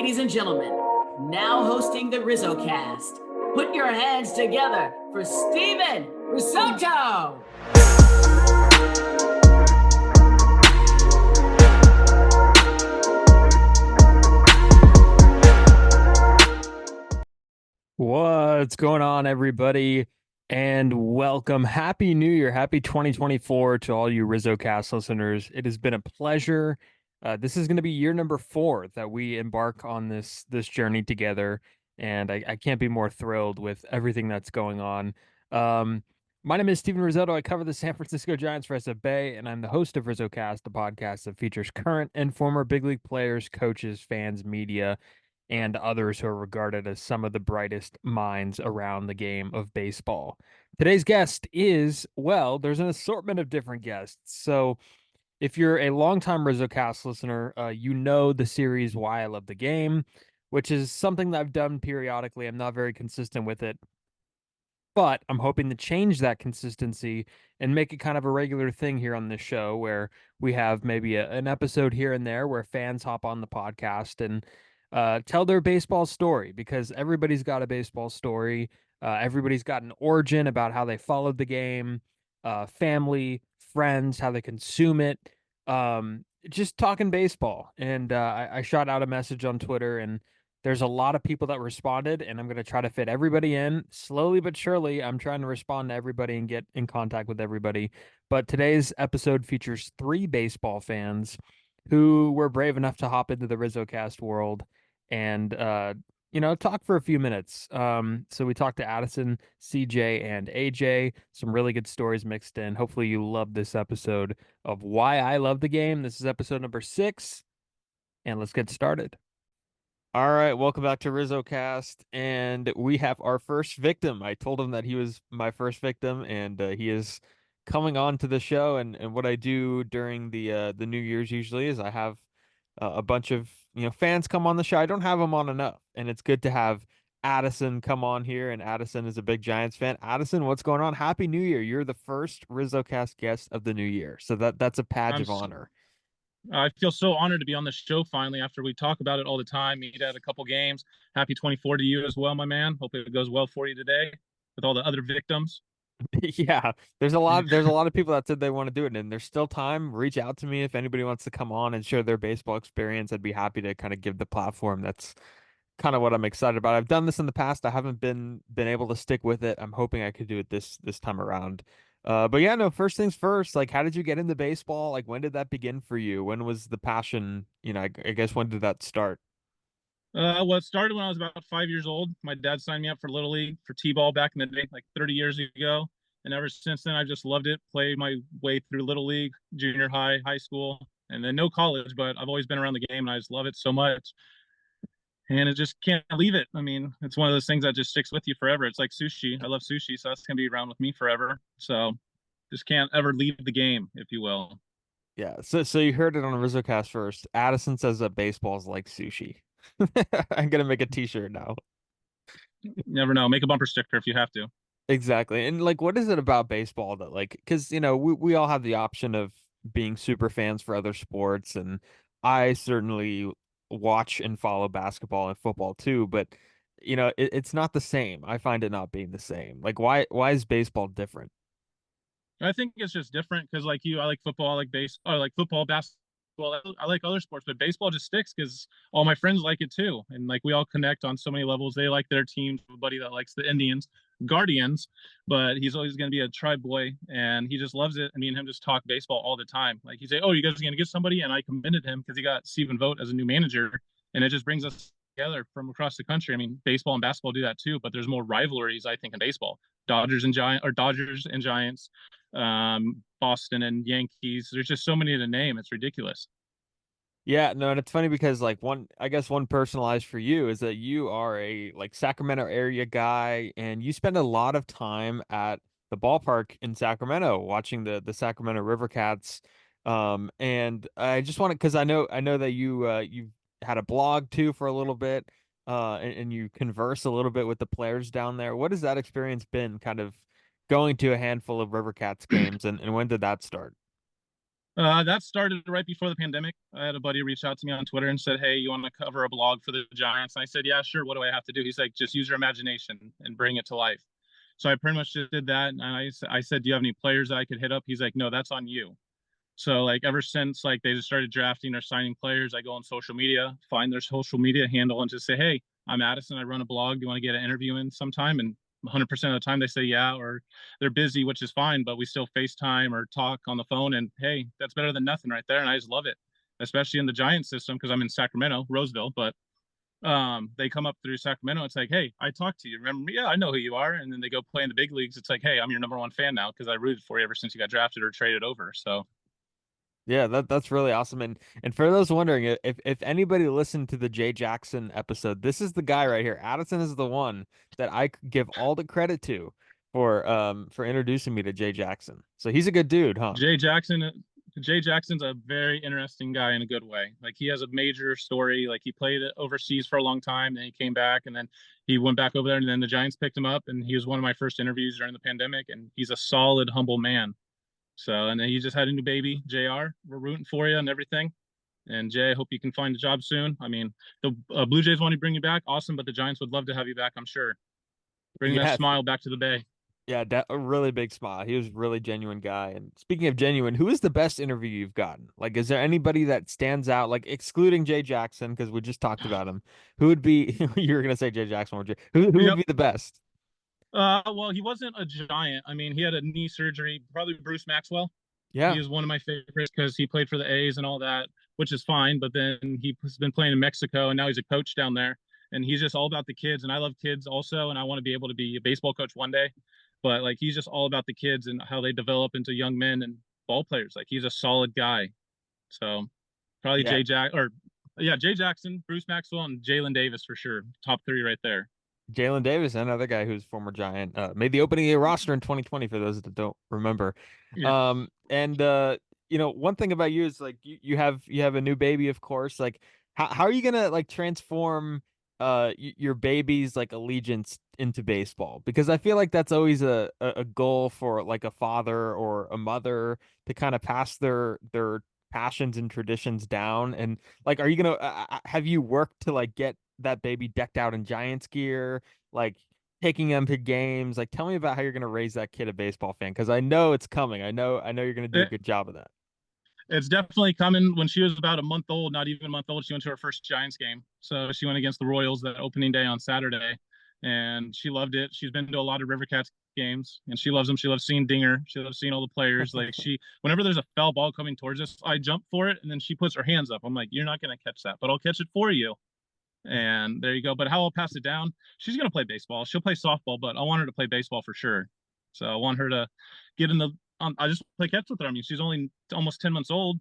ladies and gentlemen, now hosting the RizzoCast. Put your hands together for Steven Risotto! What's going on, everybody? And welcome. Happy New Year. Happy 2024 to all you RizzoCast listeners. It has been a pleasure. This is going to be year number 4 that we embark on this journey together, and I can't be more thrilled with everything that's going on. Um, my name is Steven Risotto. I cover the San Francisco Giants for SF, and I'm the host of RizzoCast, the podcast that features current and former big league players, coaches, fans, media, and others who are regarded as some of the brightest minds around the game of baseball. Today's guest is, well, there's an assortment of different guests. So if you're a longtime RizzoCast listener, you know the series Why I Love the Game, which is something that I've done periodically. I'm not very consistent with it, but I'm hoping to change that consistency and make it kind of a regular thing here on this show where we have maybe an episode here and there where fans hop on the podcast and tell their baseball story, because everybody's got a baseball story. Everybody's got an origin about how they followed the game, family, friends, how they consume it. Just talking baseball. And I shot out a message on Twitter, and there's a lot of people that responded, and I'm going to try to fit everybody in slowly but surely. I'm trying to respond to everybody and get in contact with everybody. But today's episode features 3 baseball fans who were brave enough to hop into the RizzoCast world and, talk for a few minutes. So we talked to Addison, CJ, and AJ. Some really good stories mixed in. Hopefully you love this episode of Why I Love the Game. This is episode number 6, and let's get started. All right, welcome back to RizzoCast, and we have our first victim. I told him that he was my first victim, and he is coming on to the show. And what I do during the New Year's usually is I have a bunch of fans come on the show. I don't have them on enough, and it's good to have Addison come on here. And Addison is a big Giants fan. Addison, what's going on? Happy New Year! You're the first RizzoCast guest of the new year, so that's a badge I'm of honor. I feel so honored to be on the show finally after we talk about it all the time. Meet at a couple games. Happy 24 to you as well, my man. Hope it goes well for you today with all the other victims. Yeah, there's a lot of people that said they want to do it, and there's still time. Reach out to me if anybody wants to come on and share their baseball experience. I'd be happy to kind of give the platform. That's kind of what I'm excited about. I've done this in the past. I haven't been able to stick with it. I'm hoping I could do it this time around. But yeah, no, first things first, like how did you get into baseball? Like when did that begin for you? When was the passion, I guess when did that start? Well, it started when I was about 5 years old. My dad signed me up for Little League for T-ball back in the day, like 30 years ago. And ever since then, I've just loved it. Played my way through Little League, junior high, high school, and then no college. But I've always been around the game, and I just love it so much. And it just can't leave it. I mean, it's one of those things that just sticks with you forever. It's like sushi. I love sushi, so that's gonna be around with me forever. So just can't ever leave the game, if you will. Yeah, so you heard it on RizzoCast first. Addison says that baseball's like sushi. I'm gonna make a t-shirt now. You never know. Make a bumper sticker if you have to. Exactly. And like, what is it about baseball that like, because, we all have the option of being super fans for other sports. And I certainly watch and follow basketball and football too. But, it's not the same. I find it not being the same. Like, why is baseball different? I think it's just different because, like you, I like football, I like I like football, basketball. I like other sports, but baseball just sticks because all my friends like it too, and like we all connect on so many levels. They like their teams. A buddy that likes the Indians, Guardians, but he's always going to be a Tribe boy, and he just loves it. And me and him just talk baseball all the time. Like he say, "Oh, you guys are going to get somebody," and I commended him because he got Stephen Vogt as a new manager, and it just brings us together from across the country. I mean, baseball and basketball do that too, but there's more rivalries, I think, in baseball. Dodgers and Giants, Boston and Yankees. There's just so many to name. It's ridiculous. Yeah, no, and it's funny because like I guess one personalized for you is that you are a like Sacramento area guy, and you spend a lot of time at the ballpark in Sacramento watching the Sacramento River Cats. And I just want to, because I know that you've had a blog too for a little bit, and you converse a little bit with the players down there. What has that experience been, kind of going to a handful of River Cats games, and when did that start? That started right before the pandemic. I had a buddy reach out to me on Twitter and said, "Hey, you want to cover a blog for the Giants?" And I said, "Yeah, sure. What do I have to do?" He's like, "Just use your imagination and bring it to life." So I pretty much just did that. And I said, "Do you have any players that I could hit up?" He's like, "No, that's on you." So like ever since like they just started drafting or signing players, I go on social media, find their social media handle, and just say, "Hey, I'm Addison. I run a blog. Do you want to get an interview in sometime?" And 100% of the time they say yeah, or they're busy, which is fine, but we still FaceTime or talk on the phone. And hey, that's better than nothing right there. And I just love it, especially in the Giant system because I'm in Sacramento, Roseville, but they come up through Sacramento. It's like, "Hey, I talked to you. Remember me? Yeah, I know who you are." And then they go play in the big leagues. It's like, "Hey, I'm your number one fan now because I rooted for you ever since you got drafted or traded over." So Yeah, that's really awesome. And for those wondering, if anybody listened to the Jay Jackson episode, this is the guy right here. Addison is the one that I give all the credit to for introducing me to Jay Jackson. So he's a good dude, huh? Jay Jackson, Jay Jackson's a very interesting guy in a good way. Like he has a major story. Like he played overseas for a long time, then he came back, and then he went back over there, and then the Giants picked him up, and he was one of my first interviews during the pandemic. And he's a solid, humble man. So, and then he just had a new baby, JR. We're rooting for you and everything. And Jay, I hope you can find a job soon. I mean, the Blue Jays want to bring you back, awesome, but the Giants would love to have you back, I'm sure. Bring that Yeah, smile back to the Bay. yeah, a really big smile. He was a really genuine guy. And speaking of genuine, who is the best interview you've gotten? Like, is there anybody that stands out? Like, excluding Jay Jackson, because we just talked about him. Who would be? You were gonna say Jay Jackson or Jay? Who would Yep. be the best? Well, he wasn't a giant. I mean, he had a knee surgery. Probably Bruce Maxwell. He Yeah. is one of my favorites because he played for the A's and all that, which is fine. But then he's been playing in Mexico and now he's a coach down there. And he's just all about the kids. And I love kids also. And I want to be able to be a baseball coach one day. But like he's just all about the kids and how they develop into young men and ball players. Like he's a solid guy. So probably Yeah. Jay Jackson, Bruce Maxwell, and Jalen Davis for sure. Top three right there. Jalen Davis, another guy who's former Giant, made the opening day roster in 2020 for those that don't remember. Yeah. And one thing about you is like you have a new baby, of course. Like how are you gonna like transform your baby's like allegiance into baseball? Because I feel like that's always a goal for like a father or a mother to kind of pass their passions and traditions down. And like, are you gonna have you worked to like get that baby decked out in Giants gear, like taking them to games? Like, tell me about how you're gonna raise that kid a baseball fan, because I know it's coming. I know you're gonna do a It, good job of that. it's definitely coming. When she was about a month old, not even a month old, she went to her first Giants game. So she went against the Royals that opening day on Saturday, and she loved it. She's been to a lot of River Cats games, and she loves them. She loves seeing Dinger. She loves seeing all the players. Like whenever there's a foul ball coming towards us, I jump for it, and then she puts her hands up. I'm like, "You're not gonna catch that, but I'll catch it for you." And there you go. But how I'll pass it down, she's gonna play baseball. She'll play softball, but I want her to play baseball for sure. So I want her to get in the. I just play catch with her. I mean, she's only almost 10 months old,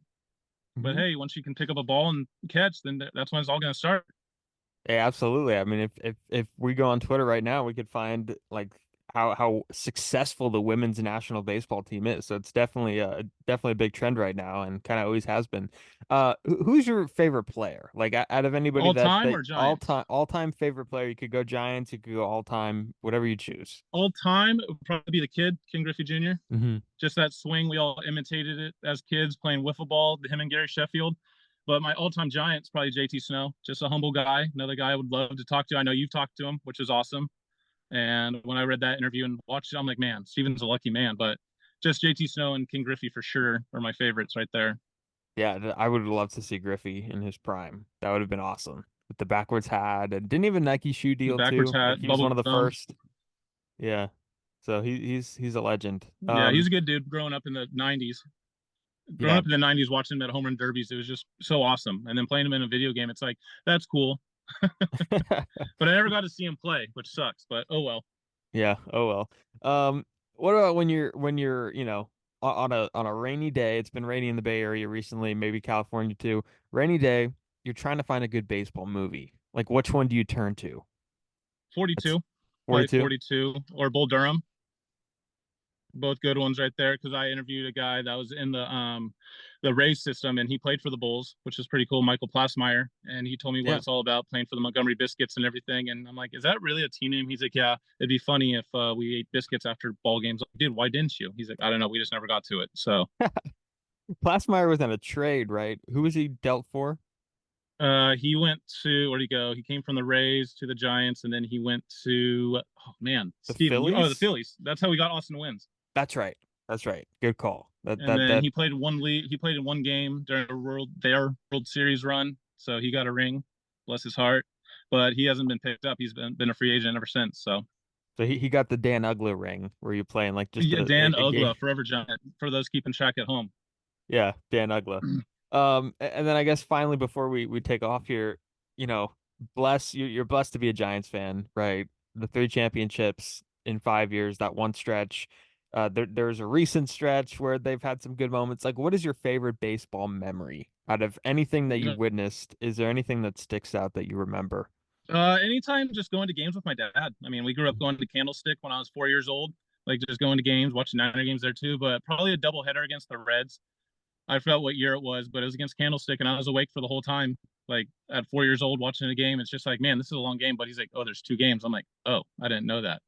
but Mhm. hey, once she can pick up a ball and catch, then that's when it's all gonna start. Yeah, absolutely. I mean, if we go on Twitter right now, we could find like how successful the women's national baseball team is. So it's definitely a big trend right now, and kind of always has been. Who's your favorite player? Like out of anybody All that time that or Giants? all time favorite player? You could go Giants, you could go all time, whatever you choose. All time, it would probably be the kid, King Griffey Jr. Hmm. Just that swing, we all imitated it as kids playing wiffle ball. Him and Gary Sheffield. But my all-time Giants probably JT Snow, just a humble guy, another guy I would love to talk to. I know you've talked to him, which is awesome. And when I read that interview and watched it, I'm like, man, Steven's a lucky man. But just JT Snow and King Griffey for sure are my favorites right there. Yeah, I would love to see Griffey in his prime. That would have been awesome with the backwards hat, and didn't even Nike shoe The deal backwards too. Like hat, he was one bubble of the gum. first. Yeah. So he's a legend. Yeah, he's a good dude growing up in the 90s. Growing Yeah. up in the 90s, watching him at home run derbies, it was just so awesome. And then playing him in a video game, it's like, that's cool. But I never got to see him play, which sucks. But oh well. Yeah. Oh well. What about when you're on a rainy day? It's been raining in the Bay Area recently, maybe California too. Rainy day, you're trying to find a good baseball movie. Like, which one do you turn to? It's 42, probably 42. 42, or Bull Durham. Both good ones right there because I interviewed a guy that was in the Rays system and he played for the Bulls, which is pretty cool, Michael Plasmeyer, and he told me what Yeah. it's all about playing for the Montgomery Biscuits and everything. And I'm like, is that really a team name? He's like, yeah, it'd be funny if we ate biscuits after ball games. Like, dude, why didn't you? He's like, I don't know, we just never got to it. So Plassmeyer was in a trade, right? Who was he dealt for? He went to where'd he go? He came from the Rays to the Giants, and then he went to oh man, The Steven, the Phillies? Phillies. That's how we got Austin Wins. That's right. That's right. Good call. That And that then that he played one league. He played in one game during their World Series run, so he got a ring. Bless his heart. But he hasn't been picked up. He's been a free agent ever since. So so he got the Dan Uggla ring where you playing like just yeah, Dan a game. Uggla, forever giant. For those keeping track at home. Yeah, Dan Uggla. And then I guess finally before we take off here, you know, you're blessed to be a Giants fan, right? The three championships in 5 years, that one stretch. There's a recent stretch where they've had some good moments. Like, what is your favorite baseball memory out of anything that you witnessed? Is there anything that sticks out that you remember? Anytime just going to games with my dad. I mean, we grew up going to Candlestick when I was 4 years old, like just going to games, watching Niner games there too. But probably a doubleheader against the Reds. I forgot what year it was, but it was against Candlestick, and I was awake for the whole time. Like at 4 years old, watching a game, it's just like, man, this is a long game. But he's like, oh, there's two games. I'm like, oh, I didn't know that.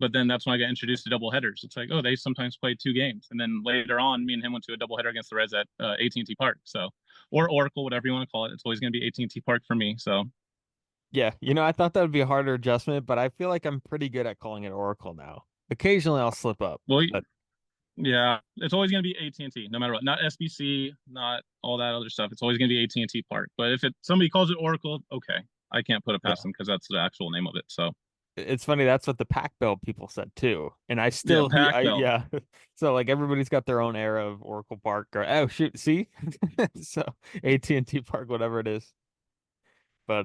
But then that's when I got introduced to doubleheaders. It's like, oh, they sometimes play two games, and then later on, me and him went to a doubleheader against the Reds at AT&T Park. So, or Oracle, whatever you want to call it. It's always going to be AT&T Park for me. So, Yeah, I thought that would be a harder adjustment, but I feel like I'm pretty good at calling it Oracle now. Occasionally I'll slip up, well, but yeah, it's always going to be AT&T, no matter what. Not SBC, not all that other stuff. It's always going to be AT&T Park. But if somebody calls it Oracle, okay, I can't put it past yeah. them because that's the actual name of it. So It's funny, that's what the Pac Belt people said too. And I yeah, still Pac I Bell. yeah. So like everybody's got their own era of Oracle Park or oh shoot, see? So AT&T Park, whatever it is. But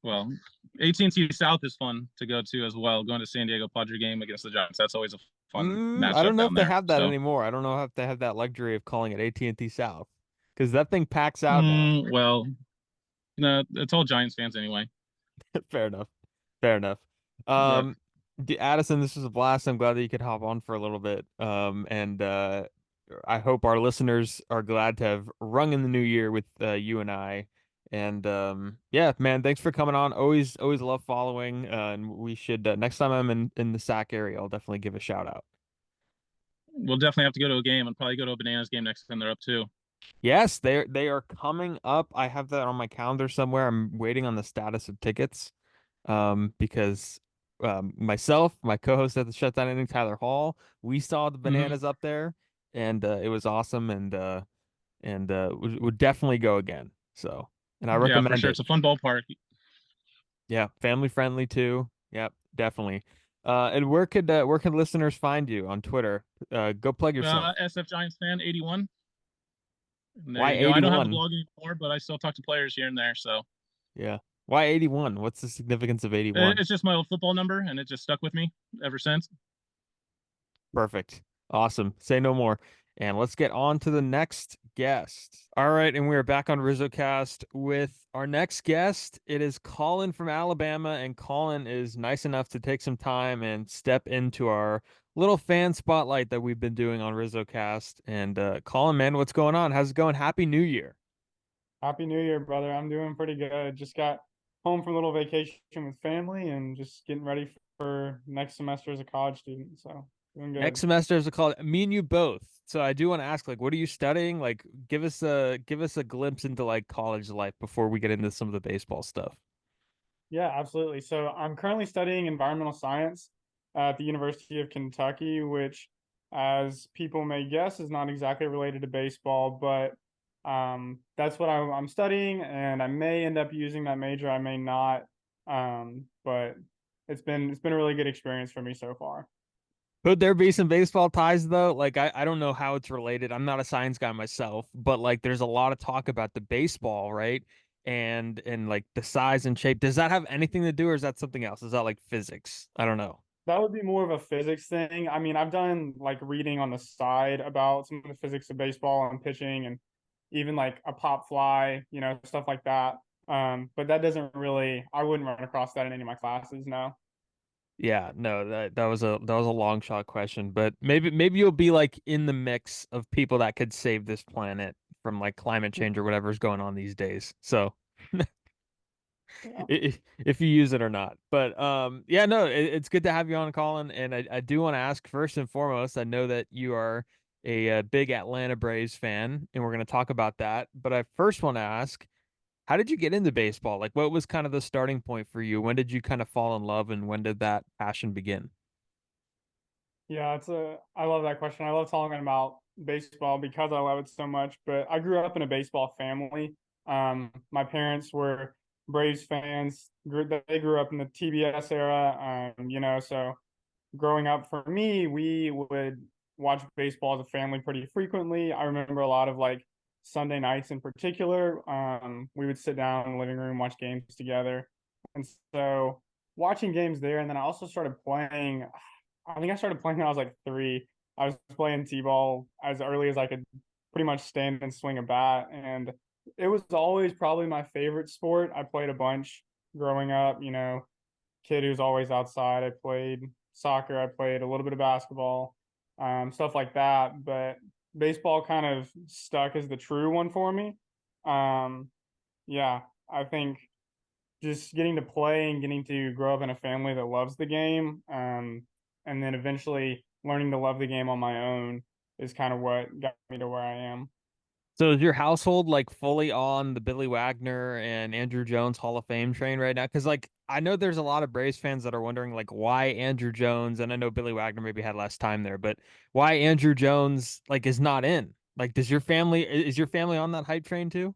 Well, AT&T South is fun to go to as well. Going to San Diego Padre game against the Giants, that's always a fun I matchup don't know down if they there. have that So, anymore. I don't know if they have that luxury of calling it AT&T South because that thing packs out now. well, no, it's all Giants fans anyway. Fair enough. Fair enough. Yep. Um, Addison, this was a blast. I'm glad that you could hop on for a little bit. And I hope our listeners are glad to have rung in the new year with you and I. And yeah, man, thanks for coming on. Always love following. And we should next time I'm in the Sac area, I'll definitely give a shout out. We'll definitely have to go to a game and probably go to a Bananas game next time they're up too. Yes, they are coming up. I have that on my calendar somewhere. I'm waiting on the status of tickets. Because myself, my co-host at the Shutdown Inning, Tyler Hall, we saw the Hmm. bananas up there, and it was awesome, and would definitely go again. So, and I Yeah, for recommend sure. it. It's a fun ballpark. Yeah, family friendly too. Yep, definitely. And where can listeners find you on Twitter? Go plug yourself. SF Giants fan 81. And there Why you go. I don't have the 81? blog anymore, but I still talk to players here and there. So Yeah. Why 81? What's the significance of 81? it's just my old football number, and it just stuck with me ever since. Perfect. Awesome. Say no more. And let's get on to the next guest. All right, and we are back on RizzoCast with our next guest. It is Colin from Alabama, and Colin is nice enough to take some time and step into our little fan spotlight that we've been doing on RizzoCast. And Colin, man, what's going on? How's it going? Happy New Year. Happy New Year, brother. I'm doing pretty good. Just got home from a little vacation with family and just getting ready for next semester as a college student. So doing Next good. semester is a call. Me and you both. So I do want to ask, like, what are you studying? Like, give us a glimpse into like college life before we get into some of the baseball stuff. Yeah, absolutely. So I'm currently studying environmental science at the University of Kentucky, which, as people may guess, is not exactly related to baseball, but that's what I'm studying, and I may end up using that major. I may not. But it's been a really good experience for me so far. Could there be some baseball ties though? Like I don't know how it's related. I'm not a science guy myself, but like there's a lot of talk about the baseball, right? And like the size and shape. Does that have anything to do or is that something else? Is that like physics? I don't know. That would be more of a physics thing. I mean, I've done like reading on the side about some of the physics of baseball and pitching and even like a pop fly, stuff like that. But that doesn't really, I wouldn't run across that in any of my classes, no. Yeah, no, that was a long shot question, but maybe you'll be like in the mix of people that could save this planet from like climate change or whatever's going on these days. So Yeah. if you use it or not. But yeah, no, it's good to have you on, Colin. And I do want to ask first and foremost, I know that you are a big Atlanta Braves fan, and we're going to talk about that. But I first want to ask, how did you get into baseball? Like, what was kind of the starting point for you? When did you kind of fall in love, and when did that passion begin? Yeah, I love that question. I love talking about baseball because I love it so much. But I grew up in a baseball family. My parents were Braves fans. They grew up in the TBS era. So growing up for me, we would watch baseball as a family pretty frequently. I remember a lot of like Sunday nights in particular. We would sit down in the living room, watch games together. And so watching games there, and then I also started playing. I think I started playing when I was like 3. I was playing t-ball as early as I could pretty much stand and swing a bat, and it was always probably my favorite sport. I played a bunch growing up. Kid who's always outside. I played soccer. I played a little bit of basketball, stuff like that. But baseball kind of stuck as the true one for me. Um, yeah, I think just getting to play and getting to grow up in a family that loves the game, and then eventually learning to love the game on my own is kind of what got me to where I am. So is your household like fully on the Billy Wagner and Andrew Jones Hall of Fame train right now? Because like I know there's a lot of Braves fans that are wondering like why Andrew Jones, and I know Billy Wagner maybe had less time there, but why Andrew Jones like is not in? Like, is your family on that hype train too?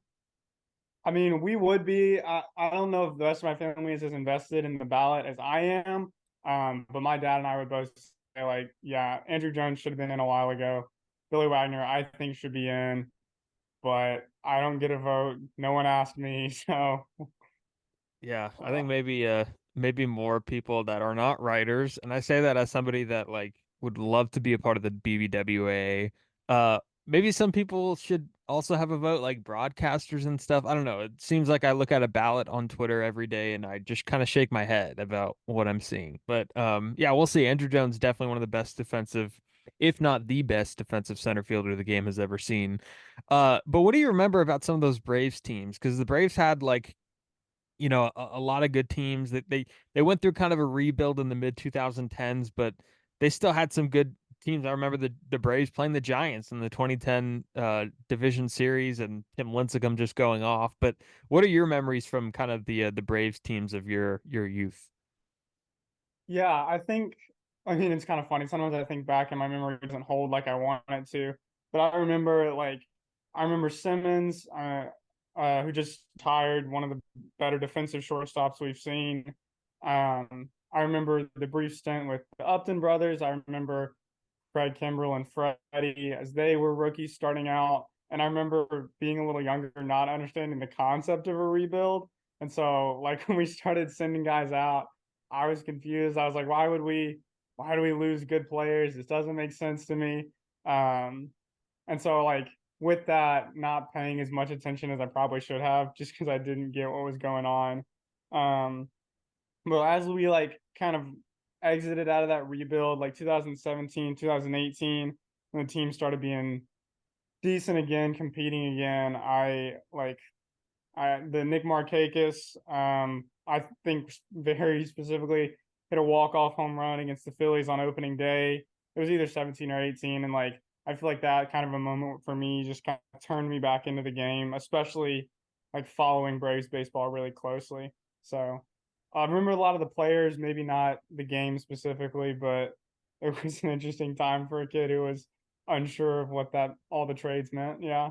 I mean, we would be. I don't know if the rest of my family is as invested in the ballot as I am. But my dad and I would both say, like, yeah, Andrew Jones should have been in a while ago. Billy Wagner, I think, should be in, but I don't get a vote. No one asked me, so Yeah, I uh, think maybe more people that are not writers, and I say that as somebody that like would love to be a part of the BBWA. Maybe some people should also have a vote, like broadcasters and stuff. I don't know. It seems like I look at a ballot on Twitter every day and I just kind of shake my head about what I'm seeing. But yeah, we'll see. Andrew Jones definitely one of the best defensive, if not the best defensive center fielder the game has ever seen. But what do you remember about some of those Braves teams? Because the Braves had like a lot of good teams that they went through kind of a rebuild in the mid 2010s, but they still had some good teams. I remember the Braves playing the Giants in the 2010 division series and Tim Lincecum just going off. But what are your memories from kind of the Braves teams of your youth? yeah, I mean, it's kind of funny. Sometimes I think back and my memory doesn't hold like I want it to. But I remember Simmons, who just retired, one of the better defensive shortstops we've seen. I remember the brief stint with the Upton brothers. I remember Fred Kimbrell and Freddie as they were rookies starting out. And I remember being a little younger, not understanding the concept of a rebuild. And so, like, when we started sending guys out, I was confused. I was like, why do we lose good players? This doesn't make sense to me. Um, and so, like, with that, not paying as much attention as I probably should have, just because I didn't get what was going on. Um, but as we like kind of exited out of that rebuild, like 2017, 2018, when the team started being decent again, competing again, the Nick Markakis, I think very specifically hit a walk-off home run against the Phillies on opening day. It was either 17 or 18, and like I feel like that kind of a moment for me just kind of turned me back into the game, especially like following Braves baseball really closely. So I remember a lot of the players, maybe not the game specifically, but it was an interesting time for a kid who was unsure of what that all the trades meant. Yeah.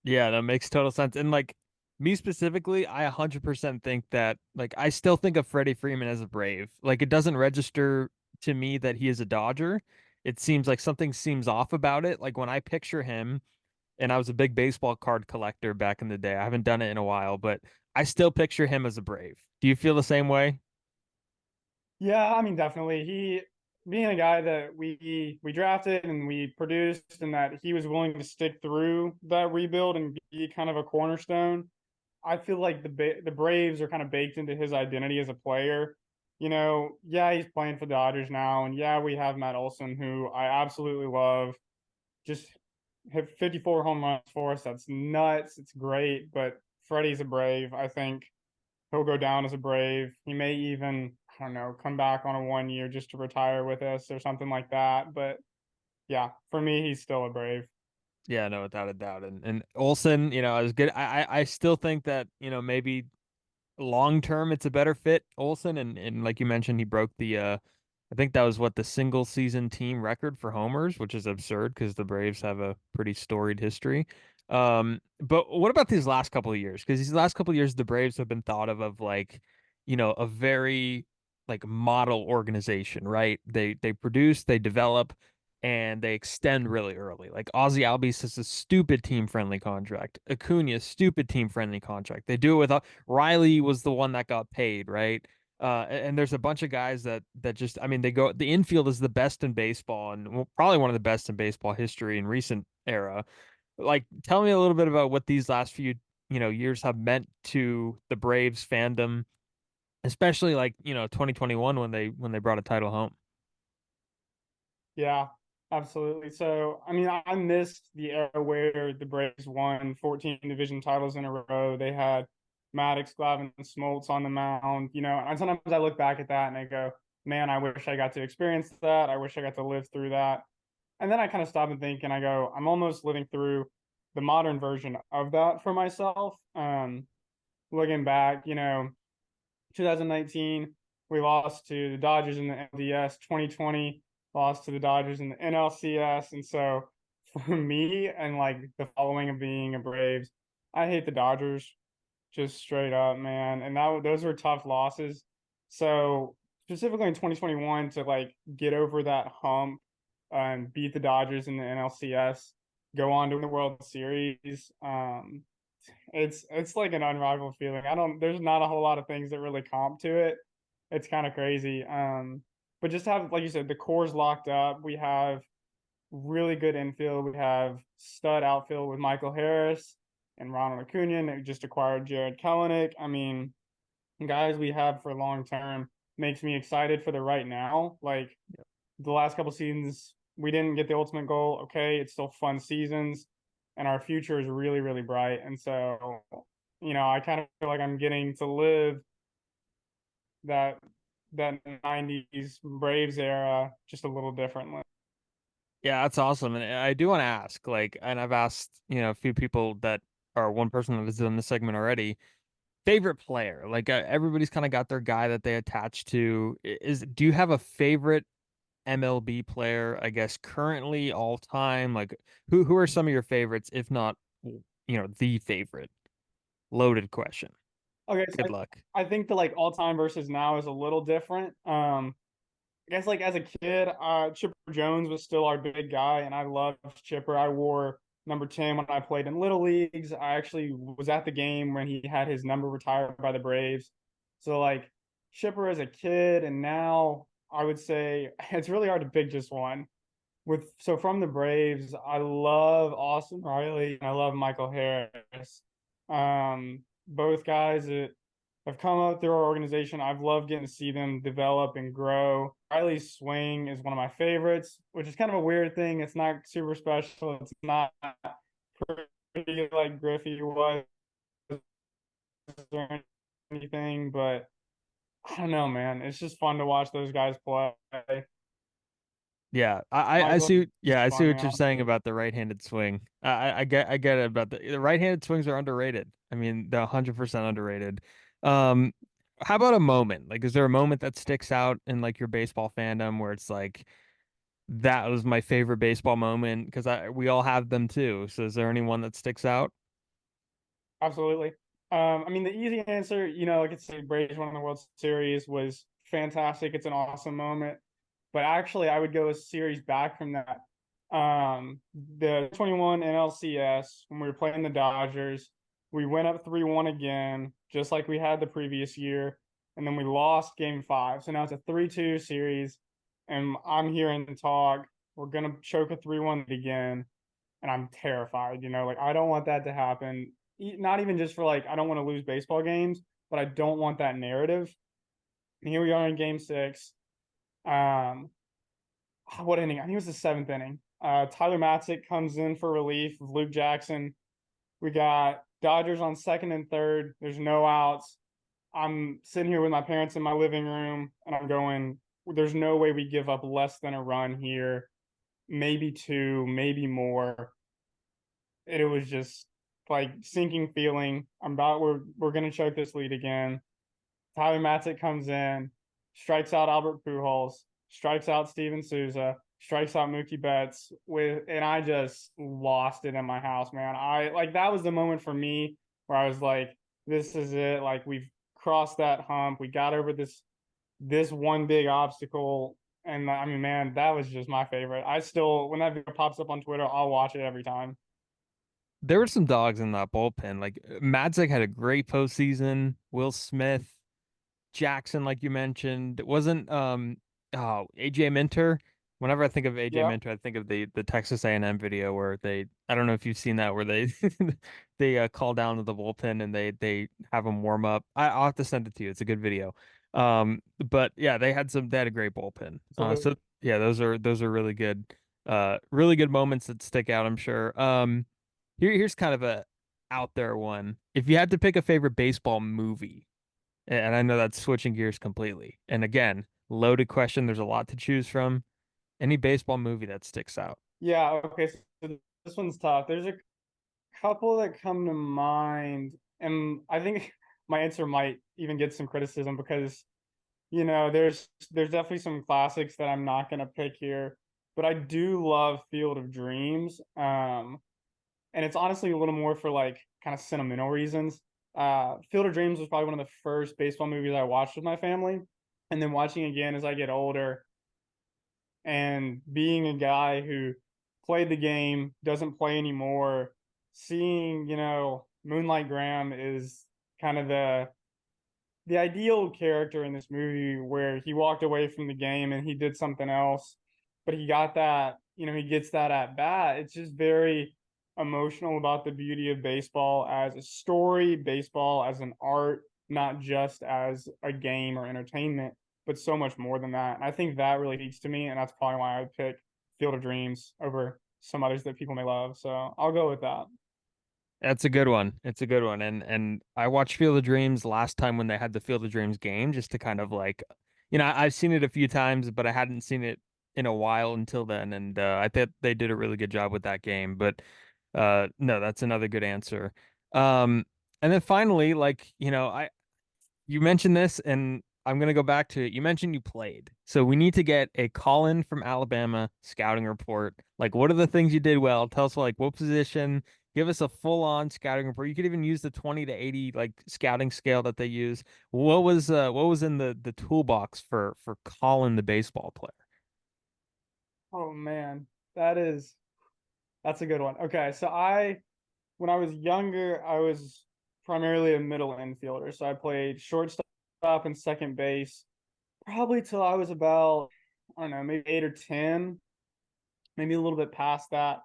Yeah, that makes total sense. And like me specifically, I 100% think that like I still think of Freddie Freeman as a Brave. Like it doesn't register to me that he is a Dodger. It seems like something seems off about it. Like when I picture him, and I was a big baseball card collector back in the day. I haven't done it in a while, but I still picture him as a Brave. Do you feel the same way? Yeah, I mean, definitely. He being a guy that we drafted and we produced, and that he was willing to stick through that rebuild and be kind of a cornerstone. I feel like the Braves are kind of baked into his identity as a player. Yeah, he's playing for the Dodgers now, and yeah, we have Matt Olson, who I absolutely love. Just hit 54 home runs for us. That's nuts. It's great, but Freddie's a Brave. I think he'll go down as a Brave. He may even, I don't know, come back on a 1 year just to retire with us or something like that. But Yeah, for me, he's still a Brave. Yeah, no, without a doubt. And Olsen, is good. I still think that, maybe long term it's a better fit, Olsen. And like you mentioned, he broke the I think that was what the single season team record for homers, which is absurd because the Braves have a pretty storied history. But what about these last couple of years? Because these last couple of years, the Braves have been thought of like, a very like model organization, right? They produce, they develop, and they extend really early. Like Ozzy Albies is a stupid team friendly contract. Acuna, stupid team friendly contract. They do it with Riley was the one that got paid, right? And there's a bunch of guys that just, I mean, the infield is the best in baseball and probably one of the best in baseball history in recent era. Like, tell me a little bit about what these last few, years have meant to the Braves fandom, especially like, 2021 when they brought a title home. Yeah, absolutely. So, I mean, I missed the era where the Braves won 14 division titles in a row. They had Maddox, Glavine, and Smoltz on the mound, and sometimes I look back at that and I go, man, I wish I got to experience that. I wish I got to live through that. And then I kind of stop and think and I go, I'm almost living through the modern version of that for myself. Looking back, 2019, we lost to the Dodgers in the LDS. 2020, lost to the Dodgers in the NLCS. And so for me and like the following of being a Braves, I hate the Dodgers just straight up, man. And those were tough losses. So specifically in 2021 to like get over that hump and beat the Dodgers in the NLCS, go on to win the World Series. It's like an unrivaled feeling. There's not a whole lot of things that really comp to it. It's kind of crazy. But just have, like you said, the core's locked up. We have really good infield. We have stud outfield with Michael Harris and Ronald Acuna. We just acquired Jared Kelenic. I mean, guys we have for long term makes me excited for the right now. Like the last couple seasons, we didn't get the ultimate goal. Okay, it's still fun seasons, and our future is really, really bright. And so, I kind of feel like I'm getting to live that that '90s Braves era just a little differently. Yeah, that's awesome. And I do want to ask, like, and I've asked, a few people that are one person that has done this segment already. Favorite player, like everybody's kind of got their guy that they attach to. Do you have a favorite MLB player, I guess, currently all time? Like who are some of your favorites, if not, the favorite? Loaded question. Okay, so Good luck. I think the like all time versus now is a little different. I guess like as a kid, Chipper Jones was still our big guy, and I loved Chipper. I wore number 10 when I played in little leagues. I actually was at the game when he had his number retired by the Braves. So like Chipper as a kid, and now I would say it's really hard to pick just one. From the Braves, I love Austin Riley and I love Michael Harris. Both guys that have come up through our organization. I've loved getting to see them develop and grow. Riley's swing is one of my favorites, which is kind of a weird thing. It's not super special. It's not pretty like Griffey was or anything, but I don't know, man. It's just fun to watch those guys play. Yeah, I Michael, see. Yeah, just I see fun, what you're man. saying about the right-handed swing. I get it about the right-handed swings are underrated. I mean, they're 100% underrated. Um, how about a moment? Like, is there a moment that sticks out in like your baseball fandom where it's like that was my favorite baseball moment? Because we all have them too. So is there anyone that sticks out? Absolutely. I mean, the easy answer, like it's the Braves winning the World Series was fantastic. It's an awesome moment. But actually, I would go a series back from that. The 21 NLCS, when we were playing the Dodgers, we went up 3-1 again, just like we had the previous year. And then we lost game five. So now it's a 3-2 series. And I'm hearing the talk, we're going to choke a 3-1 again. And I'm terrified, like I don't want that to happen. Not even just for like, I don't want to lose baseball games, but I don't want that narrative. And here we are in game six. Um, what inning? I think it was the seventh inning. Tyler Matzik comes in for relief of Luke Jackson. We got Dodgers on second and third. There's no outs. I'm sitting here with my parents in my living room, and I'm going, there's no way we give up less than a run here. maybe two, maybe more. It was just like sinking feeling. We're gonna choke this lead again. Tyler Matzik comes in, strikes out Albert Pujols, strikes out Steven Souza, strikes out Mookie Betts and I just lost it in my house, man. I like that was the moment for me where I was like, this is it. Like we've crossed that hump. We got over this one big obstacle. And I mean, man, that was just my favorite. I still, when that video pops up on Twitter, I'll watch it every time. There were some dogs in that bullpen. Like Madzik had a great postseason. Will Smith, Jackson, like you mentioned, it wasn't AJ Minter. Whenever I think of AJ Yeah. Minter, I think of the Texas A&M video where they I don't know if you've seen that where they they call down to the bullpen and they have them warm up. I'll have to send it to you. It's a good video. But yeah, they had a great bullpen. So yeah, those are really good moments that stick out, I'm sure. Here's kind of a out there one. If you had to pick a favorite baseball movie, and I know that's switching gears completely. And again, loaded question. There's a lot to choose from. Any baseball movie that sticks out. Yeah, okay. So this one's tough. There's a couple that come to mind, and I think my answer might even get some criticism because there's definitely some classics that I'm not gonna pick here, but I do love Field of Dreams. And it's honestly a little more for like kind of sentimental reasons. Field of Dreams was probably one of the first baseball movies I watched with my family, and then watching again as I get older, and being a guy who played the game, doesn't play anymore, seeing, Moonlight Graham is kind of the ideal character in this movie where he walked away from the game and he did something else, but he got that, he gets that at bat. It's just very emotional about the beauty of baseball as a story, baseball as an art, not just as a game or entertainment, but so much more than that. And I think that really speaks to me, and that's probably why I would pick Field of Dreams over some others that people may love. So I'll go with that. That's a good one. It's a good one. And I watched Field of Dreams last time when they had the Field of Dreams game, just to kind of like, I've seen it a few times, but I hadn't seen it in a while until then. And I think they did a really good job with that game. But no, that's another good answer. And then finally, like, you mentioned this, and I'm gonna go back to it. You mentioned you played, so we need to get a call in from Alabama scouting report. Like, what are the things you did well? Tell us, like, what position. Give us a full on scouting report. You could even use the 20 to 80 like scouting scale that they use. What was in the toolbox for calling the baseball player? Oh man, that's a good one. Okay, so when I was younger, I was primarily a middle infielder. So I played shortstop and second base probably till I was about, I don't know, maybe 8 or 10, maybe a little bit past that.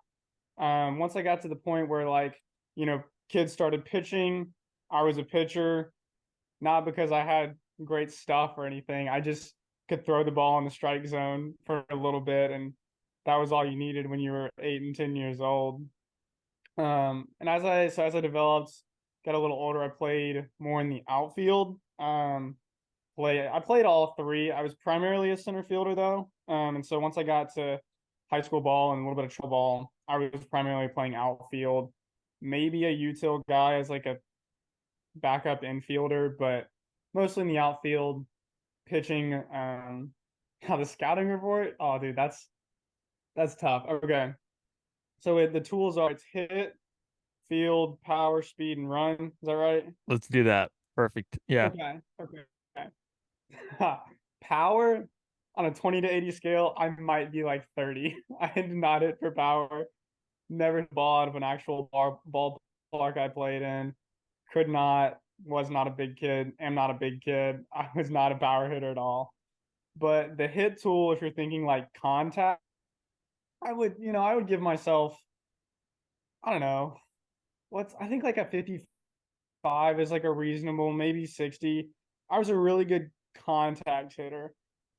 Once I got to the point where kids started pitching, I was a pitcher, not because I had great stuff or anything. I just could throw the ball in the strike zone for a little bit, and that was all you needed when you were 8 and 10 years old. And as I developed, got a little older, I played more in the outfield. I played all three. I was primarily a center fielder though. And so once I got to high school ball and a little bit of travel ball, I was primarily playing outfield, maybe a util guy as like a backup infielder, but mostly in the outfield, pitching. How the scouting report? Oh, dude, that's tough. Okay, so the tools are it's hit, field, power, speed, and run. Is that right? Let's do that. Perfect. Yeah. Okay. Okay. Power on a 20 to 80 scale, I might be like 30. I did not hit for power. Never hit the ball out of an actual ballpark I played in. Could not, was not a big kid, am not a big kid. I was not a power hitter at all. But the hit tool, if you're thinking like contact, I would give myself, I don't know, I think like a 55 is like a reasonable, maybe 60. I was a really good contact hitter.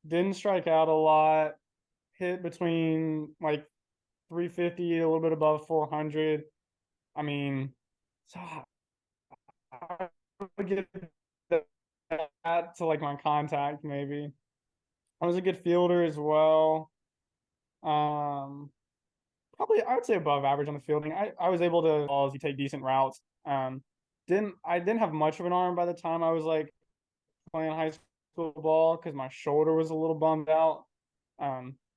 Didn't strike out a lot. Hit between like 350, a little bit above 400. I mean, so I would give that to like my contact maybe. I was a good fielder as well. Probably I would say above average on the fielding. I was able to, as you take decent routes. Didn't have much of an arm by the time I was like playing high school ball because my shoulder was a little bummed out.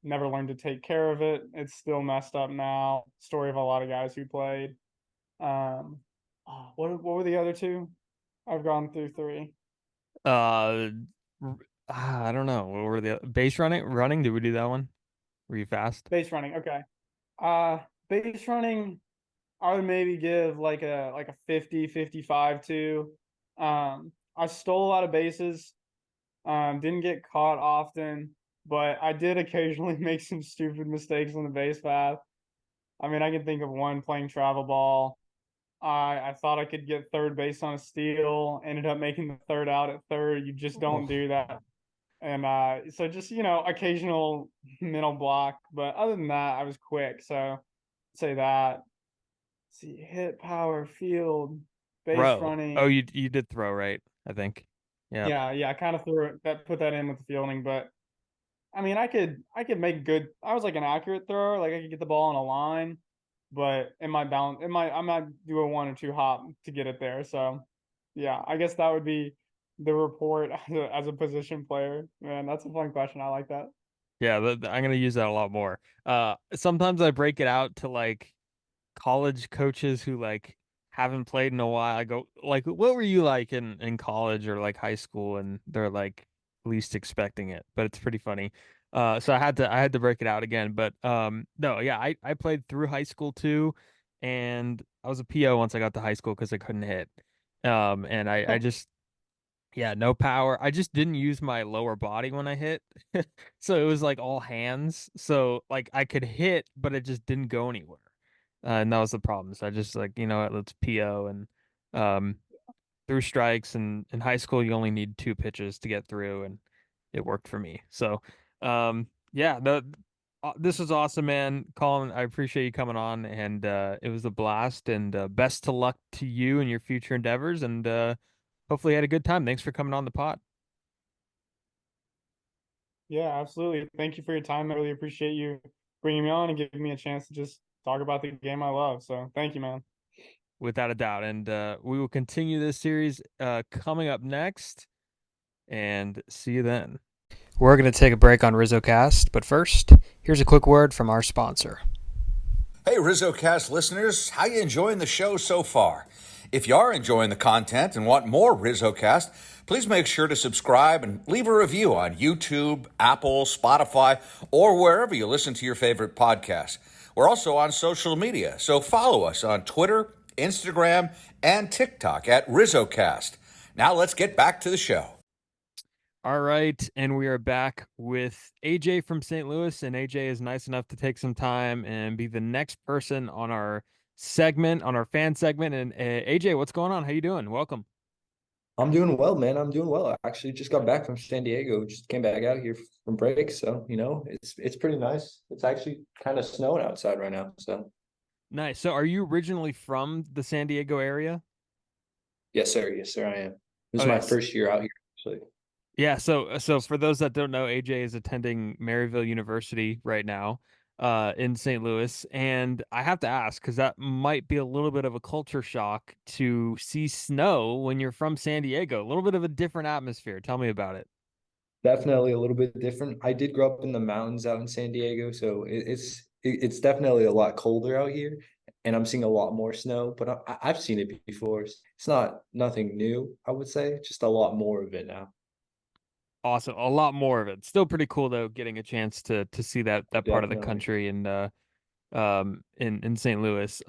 Never learned to take care of it. It's still messed up now. Story of a lot of guys who played. What were the other two? I've gone through three. Uh, I don't know. What were the base running? Running? Did we do that one? Were you fast? Base running, okay. Base running, I would maybe give like a 50, 55 to. I stole a lot of bases. Didn't get caught often, but I did occasionally make some stupid mistakes on the base path. I mean, I can think of one playing travel ball. I thought I could get third base on a steal, ended up making the third out at third. You just don't do that. And so just, occasional mental block. But other than that, I was quick. So say that. Let's see, hit, power, field, base Throw. Oh, running. you did throw, right? I think. Yeah. Yeah, I kind of put that in with the fielding, but I mean, I could make good. I was like an accurate thrower, like I could get the ball on a line, but I might do a one or two hop to get it there. So, yeah, I guess that would be the report as a position player. Man, that's a fun question. I like that. Yeah, I'm gonna use that a lot more. Sometimes I break it out to like college coaches who like haven't played in a while. I go like, "What were you like in college or like high school?" And they're like least expecting it, but it's pretty funny. So I had to break it out again. But no, yeah, I played through high school too, and I was a PO once I got to high school because I couldn't hit. And I just yeah, no power. I just didn't use my lower body when I hit. So it was like all hands. So like I could hit, but it just didn't go anywhere. And that was the problem. So I just like, you know what, let's PO and um through strikes, and in high school you only need two pitches to get through, and it worked for me. So yeah, this was awesome, man. Colin, I appreciate you coming on, and it was a blast, and best to luck to you and your future endeavors, and hopefully you had a good time. Thanks for coming on the pod. Yeah, absolutely. Thank you for your time. I really appreciate you bringing me on and giving me a chance to just talk about the game I love. So, thank you, man. Without a doubt. And we will continue this series coming up next, and see you then. We're going to take a break on RizzoCast, but first, here's a quick word from our sponsor. Hey, RizzoCast listeners, how you enjoying the show so far? If you are enjoying the content and want more RizzoCast, please make sure to subscribe and leave a review on YouTube, Apple, Spotify, or wherever you listen to your favorite podcasts. We're also on social media, so follow us on Twitter, Instagram, and TikTok at RizzoCast. Now let's get back to the show. All right, and we are back with AJ from St. Louis, and AJ is nice enough to take some time and be the next person on our segment, on our fan segment. And AJ, what's going on? How you doing? Welcome. I'm doing well, man. I'm doing well. I actually just got back from San Diego. Just came back out here from break, so it's pretty nice. It's actually kind of snowing outside right now. So Nice. So, are you originally from the San Diego area? yes, sir, I am. This Oh, is my yes. first year out here, actually. Yeah, so for those that don't know, AJ is attending Maryville University right now, in St. Louis, and I have to ask because that might be a little bit of a culture shock to see snow when you're from San Diego. A little bit of a different atmosphere. Tell me about it. Definitely a little bit different. I did grow up in the mountains out in San Diego, so it's definitely a lot colder out here, and I'm seeing a lot more snow. But I've seen it before. It's not nothing new, I would say, just a lot more of it now. Awesome, a lot more of it. Still pretty cool though, getting a chance to see that part of the Definitely. country and in St. Louis.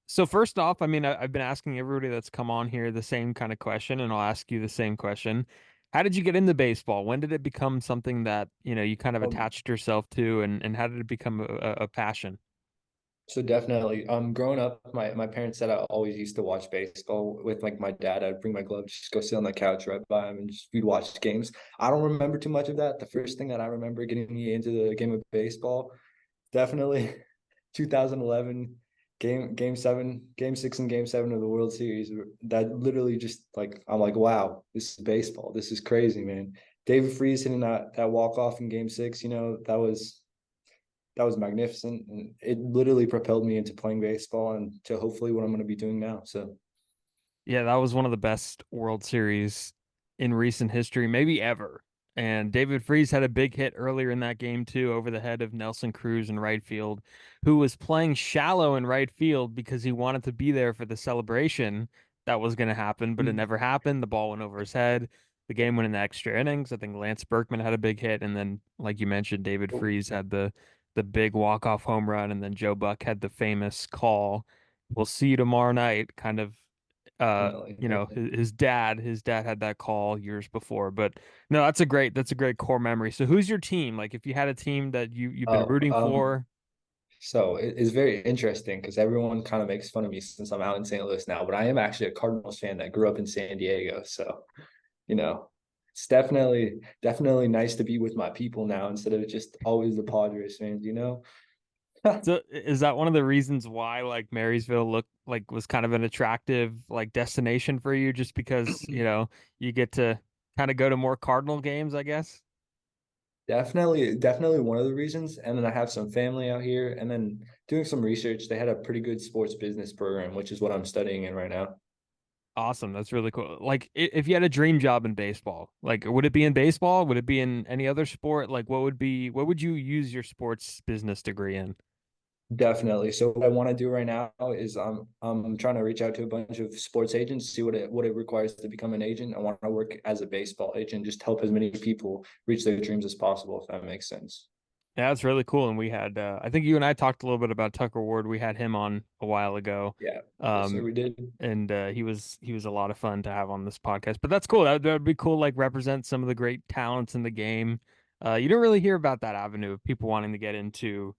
So first off, I mean, I've been asking everybody that's come on here the same kind of question, and I'll ask you the same question. How did you get into baseball? When did it become something that, you kind of Um, attached yourself to, and how did it become a passion? So definitely, growing up, my parents said I always used to watch baseball with like my dad. I'd bring my gloves, just go sit on the couch right by him, and just we'd watch games. I don't remember too much of that. The first thing that I remember getting me into the game of baseball, definitely 2011 game 6 and game 7 of the World Series. That literally just like I'm like, wow, this is baseball. This is crazy, man. David Freese hitting that walk off in game 6, that was that was magnificent, and it literally propelled me into playing baseball and to hopefully what I'm going to be doing now. So Yeah, that was one of the best World Series in recent history, maybe ever. And David Freese had a big hit earlier in that game too, over the head of Nelson Cruz in right field, who was playing shallow in right field because he wanted to be there for the celebration that was going to happen, but it never happened. The ball went over his head. The game went into extra innings. I think Lance Berkman had a big hit, and then, like you mentioned, David Freese had the big walk-off home run, and then Joe Buck had the famous call, "We'll see you tomorrow night," kind of definitely, you know, his dad had that call years before. But no, that's a great core memory. So who's your team? Like, if you had a team that you've been oh, rooting for. so it's very interesting because everyone kind of makes fun of me since I'm out in St. Louis now, but I am actually a Cardinals fan that grew up in San Diego. So, you know, it's definitely nice to be with my people now instead of just always the Padres fans, you know? So is that one of the reasons why like Marysville looked like was kind of an attractive like destination for you, just because, you get to kind of go to more Cardinal games, I guess? Definitely one of the reasons. And then I have some family out here, and then doing some research, they had a pretty good sports business program, which is what I'm studying in right now. Awesome. That's really cool. Like, if you had a dream job in baseball, like, would it be in baseball? Would it be in any other sport? Like, what would you use your sports business degree in? Definitely. So what I want to do right now is I'm trying to reach out to a bunch of sports agents, see what it requires to become an agent. I want to work as a baseball agent, just help as many people reach their dreams as possible, if that makes sense. Yeah, that's really cool. And we had, I think you and I talked a little bit about Tucker Ward. We had him on a while ago. Yeah. Yes, sir, Um, we did. and he was a lot of fun to have on this podcast. But that's cool. That'd be cool. Like, represent some of the great talents in the game. You don't really hear about that avenue of people wanting to get into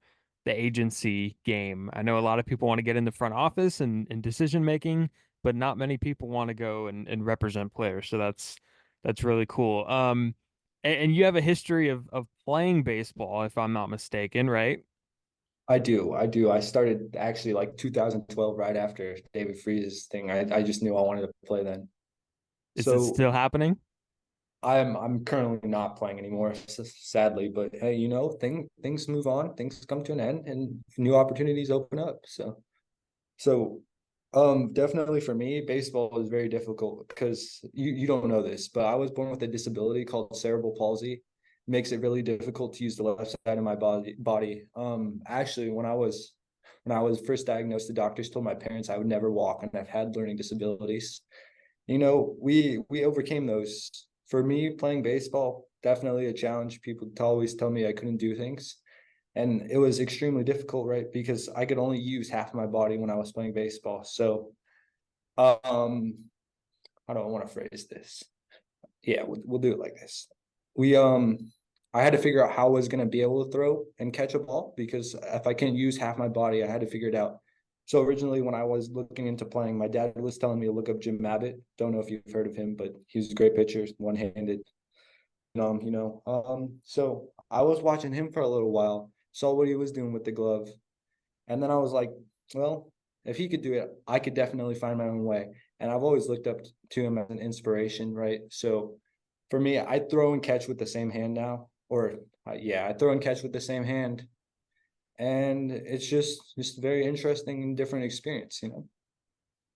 the agency game. I know a lot of people want to get in the front office and decision making, but not many people want to go and represent players. So that's really cool. And you have a history of playing baseball, if I'm not mistaken, right? I do. I started actually like 2012, right after David Freeze's thing. I just knew I wanted to play then. Is it So still happening? I'm currently not playing anymore, sadly. But hey, things move on, things come to an end, and new opportunities open up. So definitely for me, baseball is very difficult because you don't know this, but I was born with a disability called cerebral palsy. It makes it really difficult to use the left side of my body. Actually, when I was first diagnosed, the doctors told my parents I would never walk, and I've had learning disabilities. We overcame those. For me, playing baseball, definitely a challenge. People always tell me I couldn't do things. And it was extremely difficult, right? Because I could only use half my body when I was playing baseball. So, how do I want to phrase this? Yeah, we'll do it like this. We I had to figure out how I was going to be able to throw and catch a ball, because if I can't use half my body, I had to figure it out. So originally, when I was looking into playing, my dad was telling me to look up Jim Abbott. Don't know if you've heard of him, but he was a great pitcher, one-handed. So I was watching him for a little while, saw what he was doing with the glove, and then I was like, well, if he could do it, I could definitely find my own way. And I've always looked up to him as an inspiration, right? So for me, I throw and catch with the same hand now, or yeah, I throw and catch with the same hand, and it's just very interesting and different experience.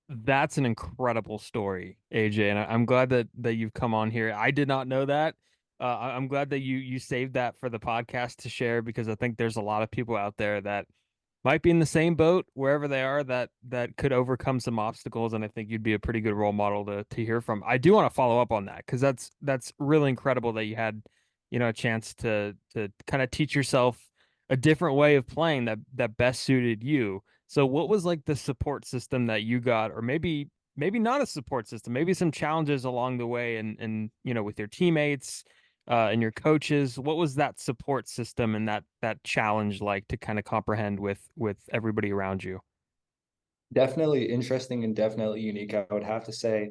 That's an incredible story, AJ, and I'm glad that you've come on here. I did not know that. I'm glad that you saved that for the podcast to share, because I think there's a lot of people out there that might be in the same boat wherever they are, that could overcome some obstacles, and I think you'd be a pretty good role model to hear from. I do want to follow up on that, because that's really incredible that you had, a chance to kind of teach yourself a different way of playing that best suited you. So what was like the support system that you got, or maybe not a support system, maybe some challenges along the way, and with your teammates and your coaches? What was that support system and that challenge like to kind of comprehend with everybody around you? Definitely interesting and definitely unique, I would have to say,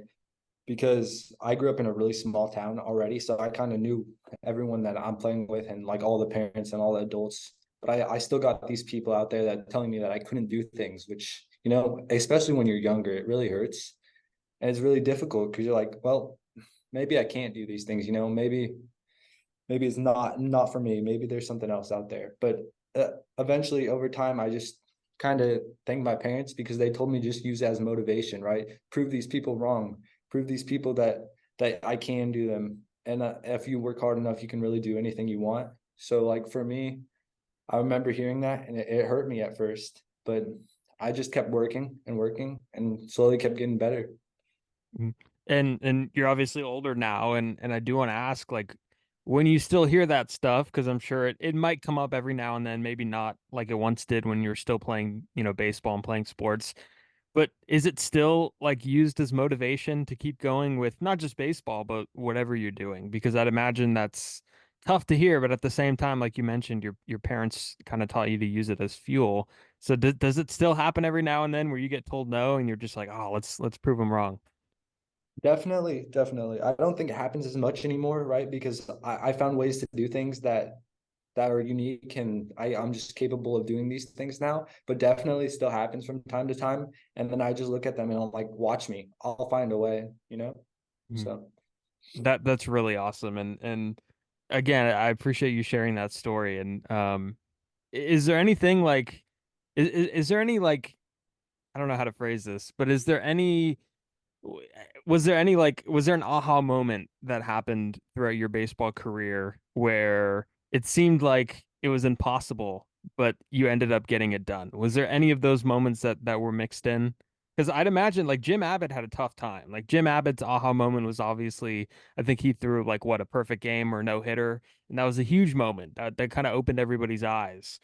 because I grew up in a really small town already. So I kind of knew everyone that I'm playing with, and like all the parents and all the adults. But I still got these people out there that telling me that I couldn't do things, which, especially when you're younger, it really hurts. And it's really difficult because you're like, well, maybe I can't do these things, maybe it's not for me. Maybe there's something else out there. But eventually over time, I just kind of thanked my parents because they told me just use it as motivation, right? Prove these people wrong, prove these people that I can do them. And if you work hard enough, you can really do anything you want. So like for me, I remember hearing that and it hurt me at first, but I just kept working and slowly kept getting better. Mhm. And you're obviously older now, and I do want to ask, like, when you still hear that stuff, because I'm sure it might come up every now and then, maybe not like it once did when you were still playing, baseball and playing sports. But is it still like used as motivation to keep going with not just baseball, but whatever you're doing? Because I'd imagine that's tough to hear, but at the same time, like you mentioned, your parents kind of taught you to use it as fuel. So does it still happen every now and then where you get told no and you're just like, oh, let's prove them wrong? Definitely, definitely. I don't think it happens as much anymore, right? Because I found ways to do things that are unique and I'm just capable of doing these things now, but definitely still happens from time to time. And then I just look at them and I'm like, watch me, I'll find a way, you know? Mhm. So That's really awesome. And again, I appreciate you sharing that story. And is there anything like is there any like I don't know how to phrase this, but is there any was there any like was there an aha moment that happened throughout your baseball career where it seemed like it was impossible, but you ended up getting it done? Was there any of those moments that were mixed in? Because I'd imagine like Jim Abbott had a tough time. Like Jim Abbott's aha moment was obviously, I think he threw like what, a perfect game or no hitter, and that was a huge moment that kind of opened everybody's eyes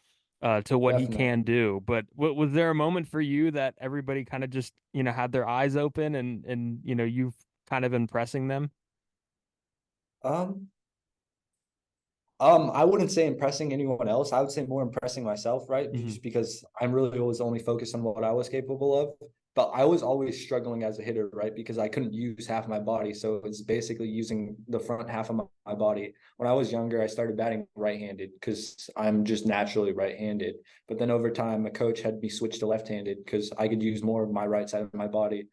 to what he can definitely. do. But was there a moment for you that everybody kind of just, had their eyes open and you've kind of impressing them? Um, I wouldn't say impressing anyone else. I would say more impressing myself, right? Hmm. Just because I'm really always only focused on what I was capable of. But I was always struggling as a hitter, right? Because I couldn't use half my body. So it's basically using the front half of my body. When I was younger, I started batting right-handed because I'm just naturally right-handed. But then over time, a coach had me switch to left-handed because I could use more of my right side of my body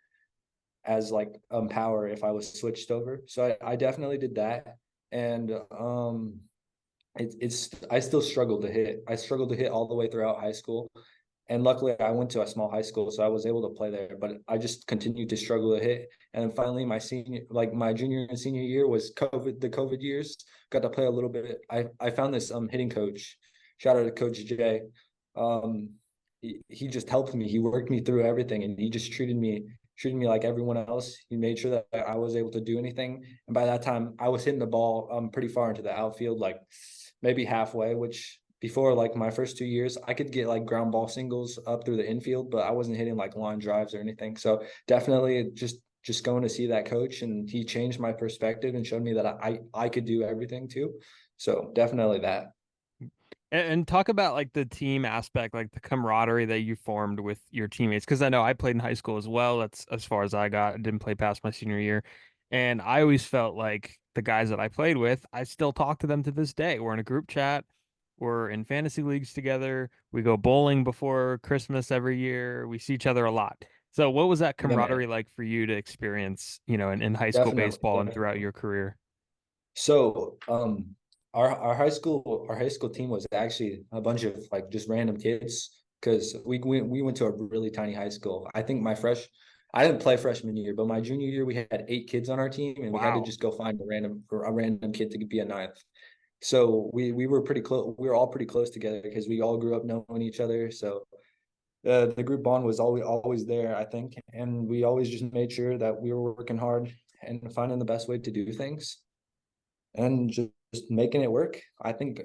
as like power if I was switched over. So I definitely did that. And it's I still struggle to hit. I struggled to hit all the way throughout high school. And luckily I went to a small high school, so I was able to play there, but I just continued to struggle to hit. And then finally my junior and senior year was the COVID years. Got to play a little bit. I found this hitting coach. Shout out to Coach Jay. Um he just helped me. He worked me through everything and he just treated me like everyone else. He made sure that I was able to do anything. And by that time I was hitting the ball pretty far into the outfield, like maybe halfway, which before like my first 2 years, I could get like ground ball singles up through the infield, but I wasn't hitting like line drives or anything. So definitely just going to see that coach and he changed my perspective and showed me that I could do everything too. So definitely that. And talk about like the team aspect, like the camaraderie that you formed with your teammates. Because I know I played in high school as well. That's as far as I got. I didn't play past my senior year. And I always felt like the guys that I played with, I still talk to them to this day. We're in a group chat. We're in fantasy leagues together. We go bowling before Christmas every year. We see each other a lot. So what was that Yeah, man. camaraderie like for you to experience, in high school Definitely, baseball and throughout definitely. your career? So our high school team was actually a bunch of like just random kids because we went to a really tiny high school. I didn't play freshman year, but my junior year we had 8 kids on our team and we had to Wow. just go find a random kid to be a ninth. So we were pretty close. We were all pretty close together because we all grew up knowing each other. So the group bond was always there, I think, and we always just made sure that we were working hard and finding the best way to do things and just making it work. I think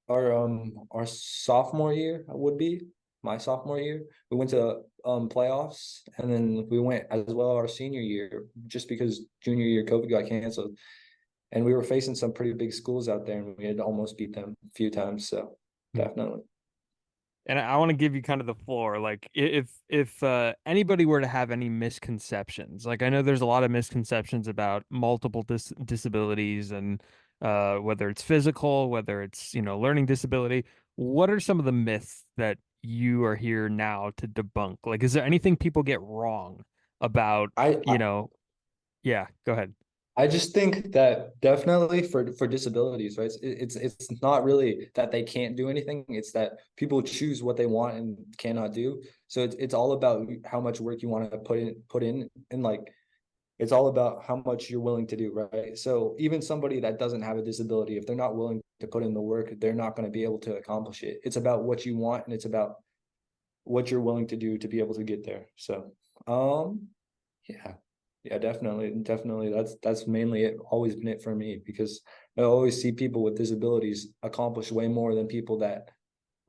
our sophomore year would be my sophomore year. We went to playoffs and then we went as well our senior year just because junior year COVID got canceled. And we were facing some pretty big schools out there and we had almost beat them a few times. So definitely. And I want to give you kind of the floor. Like if anybody were to have any misconceptions, like I know there's a lot of misconceptions about multiple disabilities and whether it's physical, whether it's, learning disability, what are some of the myths that you are here now to debunk? Like, is there anything people get wrong about, I yeah, go ahead. I just think that definitely for disabilities, right? It's not really that they can't do anything. It's that people choose what they want and cannot do. So it's all about how much work you want to put in, and like it's all about how much you're willing to do, right? So even somebody that doesn't have a disability, if they're not willing to put in the work, they're not going to be able to accomplish it. It's about what you want, and it's about what you're willing to do to be able to get there. So, yeah, yeah, definitely. That's mainly it. Always been it for me, because I always see people with disabilities accomplish way more than people that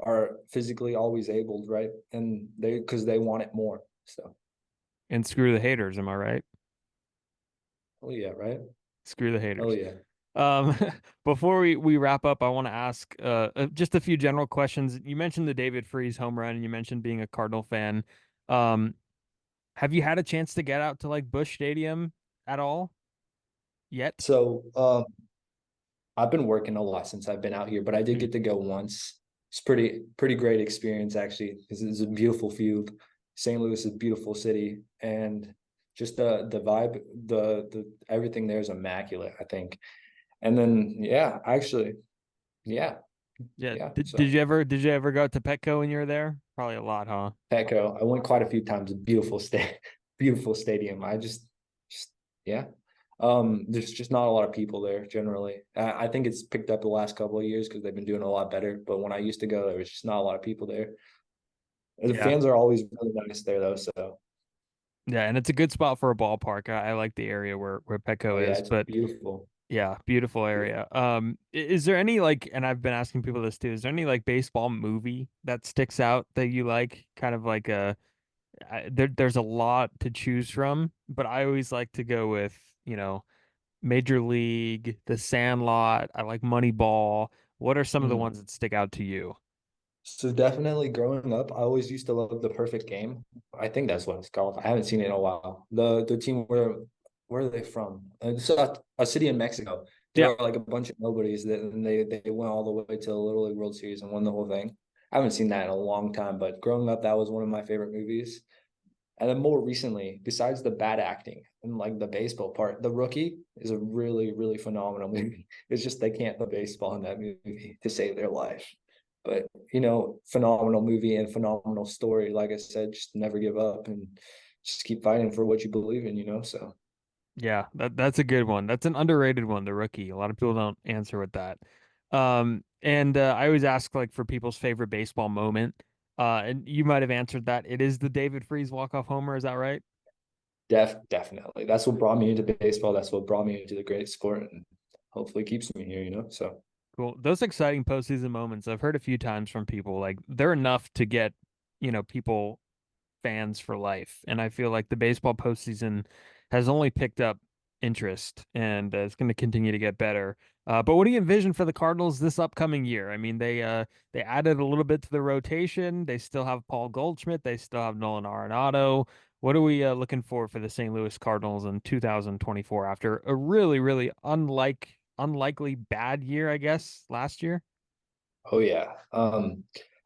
are physically always abled, right? And because they want it more. So, And screw the haters, am I right? oh yeah, right. Screw the Oh haters. yeah. Um, before we wrap up, I want to ask just a few general questions. You mentioned the David Freese home run, and you mentioned being a Cardinal fan. Um, have you had a chance to get out to like Busch Stadium at all yet? So, I've been working a lot since I've been out here, but I did Mm. get to go once. It's pretty great experience actually, because it's a beautiful field. St. Louis is a beautiful city, and just the vibe, the everything there is immaculate, I think. And then yeah, actually, yeah, Yeah. yeah. Did So you ever go to Petco when you were there? Probably a lot, huh? Petco, I went quite a few times. Beautiful beautiful stadium. Just yeah. There's just not a lot of people there generally. I think it's picked up the last couple of years because they've been doing a lot better. But when I used to go, there was just not a lot of people there. The Yeah. fans are always really nice there though. So Yeah, and it's a good spot for a ballpark. I like the area where oh Petco yeah, is, it's but beautiful. yeah, beautiful Beautiful. area. Is there any like, and I've been asking people this too, is there any like baseball movie that sticks out that you like? Kind of like there's a lot to choose from, but I always like to go with, Major League, The Sandlot. I like Moneyball. What are some of the Mm. ones that stick out to you? So definitely growing up, I always used to love The Perfect Game. I think that's what it's called. I haven't seen it in a while. The team where are they from? It's a city in Mexico. There Yeah. are like a bunch of nobodies that and they went all the way to the Little League World Series and won the whole thing. I haven't seen that in a long time, but growing up, that was one of my favorite movies. And then more recently, besides the bad acting and like the baseball part, The Rookie is a really phenomenal movie. It's just they can't play baseball in that movie to save their life. But phenomenal movie and phenomenal story. Like I said, just never give up and just keep fighting for what you believe in. So Yeah, that's a good one. That's an underrated one, The Rookie. A lot of people don't answer with that. And I always ask like for people's favorite baseball moment. And you might have answered that. It is the David Freese walk-off homer, is that right? definitely. That's what brought me into baseball. That's what brought me into the great sport and hopefully keeps me here. So Cool. Those exciting postseason moments, I've heard a few times from people, like they're enough to get, people fans for life. And I feel like the baseball postseason has only picked up interest and it's going to continue to get better. But what do you envision for the Cardinals this upcoming year? I mean, they added a little bit to the rotation. They still have Paul Goldschmidt. They still have Nolan Arenado. What are we looking for the St. Louis Cardinals in 2024 after a really unlikely bad year, I guess, last year? oh yeah.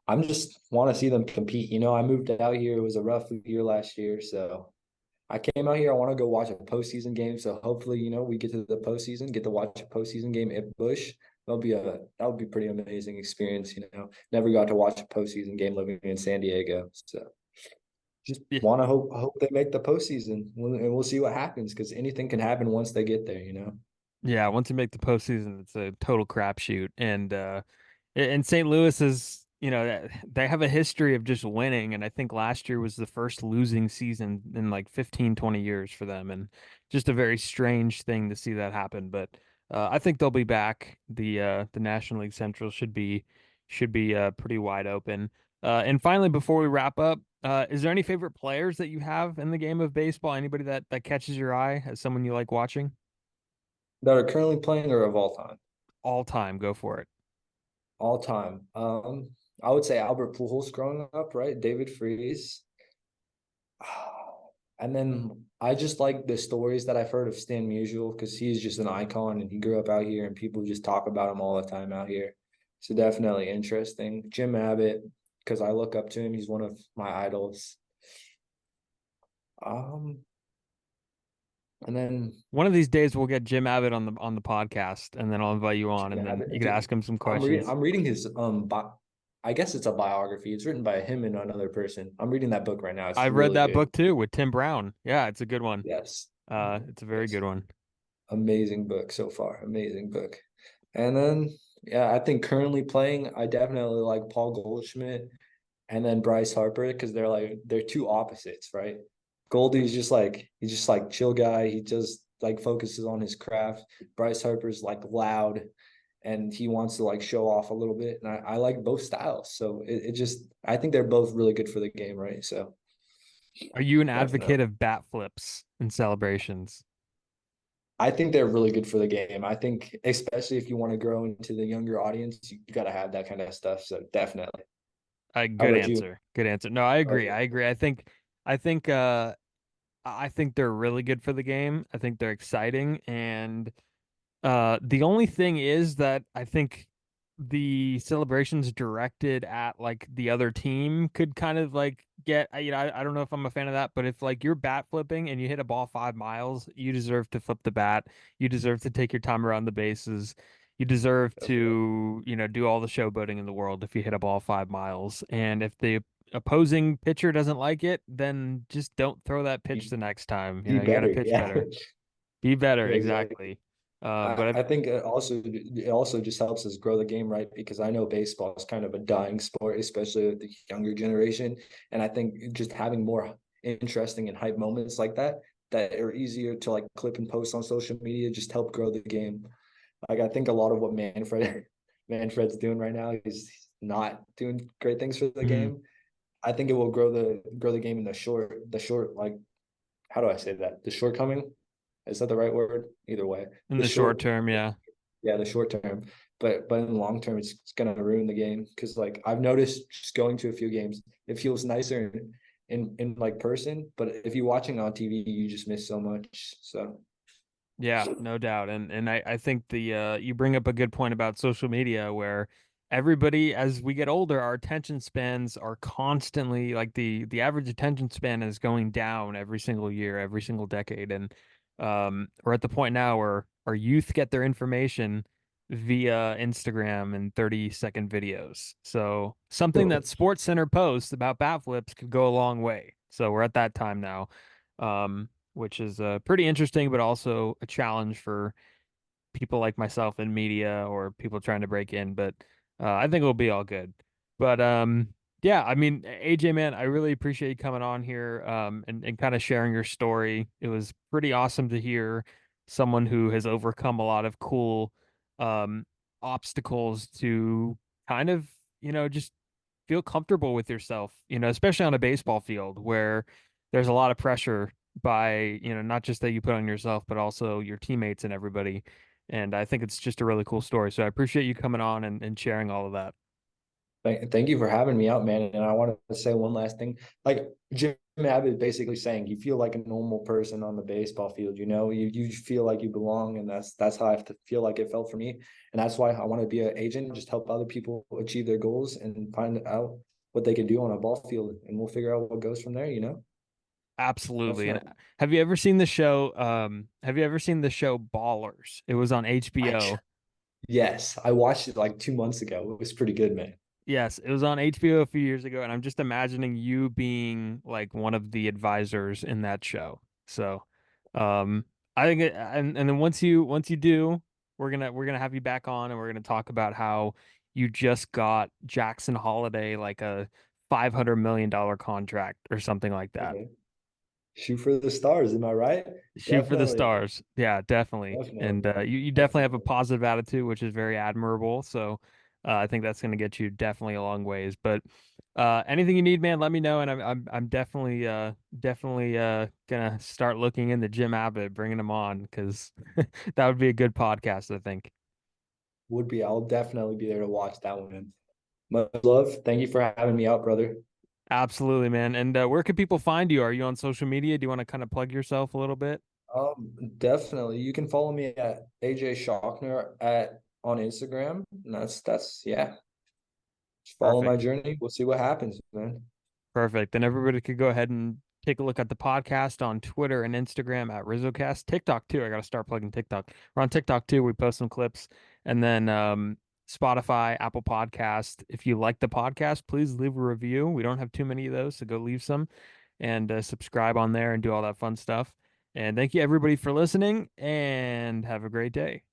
I'm just want to see them compete. I moved out here. It was a rough year last year, so I came out here. I want to go watch a postseason game. So hopefully, we get to the postseason, get to watch a postseason game at Busch. That would be pretty amazing experience. Never got to watch a postseason game living in San Diego. So just Yeah. want to hope they make the postseason, and we'll see what happens because anything can happen once they get there. Yeah, once you make the postseason, it's a total crapshoot. And St. Louis is, they have a history of just winning. And I think last year was the first losing season in like 15, 20 years for them. And just a very strange thing to see that happen. But I think they'll be back. The National League Central should be pretty wide open. And finally, before we wrap up, is there any favorite players that you have in the game of baseball? Anybody that catches your eye as someone you like watching? That are currently playing or of all time. All time, go for it. All time. I would say Albert Pujols growing up, right? David Freese. And then I just like the stories that I've heard of Stan Musial because he's just an icon and he grew up out here and people just talk about him all the time out here. So definitely interesting. Jim Abbott, because I look up to him. He's one of my idols. Um, And then One of these days we'll get Jim Abbott on the podcast, and then I'll invite you on, and Jim then you can Abbott. ask him some questions. I'm reading his I guess it's a biography. It's written by him and another person. I'm reading that book right now. It's I've read really that good. book too with Tim Brown. Yeah, it's a good one. Yes. It's a very Yes. good one. Amazing book so far. Amazing book. And then yeah, I think currently playing, I definitely like Paul Goldschmidt and then Bryce Harper because they're two opposites, right? Goldie's just like chill guy. He just like focuses on his craft. Bryce Harper's like loud and he wants to like show off a little bit. And I like both styles. So it just I think they're both really good for the game, right? So Are you an definitely. advocate of bat flips and celebrations? I think they're really good for the game. I think especially if you want to grow into the younger audience, you got to have that kind of stuff. So definitely. How Good about you? answer. Good answer. No, I How about agree. you? I agree. I think I think they're really good for the game. I think they're exciting, and the only thing is that I think the celebrations directed at like the other team could kind of like get, I don't know if I'm a fan of that, but if like you're bat flipping and you hit a ball 5 miles, you deserve to flip the bat. You deserve to take your time around the bases. You deserve Definitely. to, do all the showboating in the world if you hit a ball 5 miles. And if the opposing pitcher doesn't like it, then just don't throw that pitch Be, the next time. be You got to better. pitch Yeah. better. Be better, Yeah, exactly. exactly. But I think it also just helps us grow the game, right? Because I know baseball is kind of a dying sport, especially with the younger generation. And I think just having more interesting and hype moments like that are easier to like clip and post on social media just help grow the game. Like I think a lot of what Manfred's doing right now, he's not doing great things for the mhm, game. I think it will grow the game in the short like how do I say that? The shortcoming? Is that the right word? Either way. in The the short short term, yeah. yeah, the short term. But in the long term it's gonna ruin the game. Cause like I've noticed just going to a few games, it feels nicer in like person, but if you're watching on TV, you just miss so much. So Yeah, no doubt. And I think the you bring up a good point about social media where everybody as we get older, our attention spans are constantly like the average attention span is going down every single year, every single decade. And we're at the point now where our youth get their information via Instagram and 30-second videos. So something that Sports Center posts about bat flips could go a long way. So we're at that time now. Which is pretty interesting, but also a challenge for people like myself in media or people trying to break in. But I think it'll be all good. But yeah, I mean, AJ, man, I really appreciate you coming on here and kind of sharing your story. It was pretty awesome to hear someone who has overcome a lot of cool um, obstacles to kind of, just feel comfortable with yourself, especially on a baseball field where there's a lot of pressure by, not just that you put on yourself, but also your teammates and everybody. And I think it's just a really cool story. So I appreciate you coming on and sharing all of that. thank you for having me out, man. And I want to say one last thing. Like Jim Abbott basically saying, you feel like a normal person on the baseball field. You feel like you belong, and that's how I have to feel like it felt for me. And that's why I want to be an agent, just help other people achieve their goals and find out what they can do on a ball field, and we'll figure out what goes from there. Absolutely. And Definitely. have you ever seen the show Ballers? It was on I, HBO. yes, I watched it like 2 months ago. It was pretty good, man. Yes, it was on HBO a few years ago, and I'm just imagining you being like one of the advisors in that show. So, um, I think and then once you do, we're gonna have you back on, and we're gonna talk about how you just got Jackson Holiday like a $500 million contract or something like that. Okay. Shoot for the stars, am I right? Shoot for the Definitely. stars. Yeah, definitely. And Definitely. you definitely have a Definitely. positive attitude, which is very admirable. So I think that's going to get you definitely a long ways. But anything you need, man, let me know. And I'm definitely gonna start looking into Jim Abbott, bringing him on because that would be a good podcast, I think. Would be. I'll definitely be there to watch that one. Much love. Thank you for having me out, brother. Absolutely, man. And where can people find you? Are you on social media? Do you want to kind of plug yourself a little bit? Definitely. You can follow me at AJ Shockner at on Instagram. And that's yeah. Just follow my Perfect. journey. We'll see what happens, man. Perfect. Then everybody could go ahead and Take a look at the podcast on Twitter and Instagram at RizzoCast. TikTok too. I got to start plugging TikTok. We're on TikTok too. We post some clips. And then Spotify, Apple Podcast. If you like the podcast, please leave a review. We don't have too many of those, so go leave some and subscribe on there and do all that fun stuff. And thank you everybody for listening, and have a great day.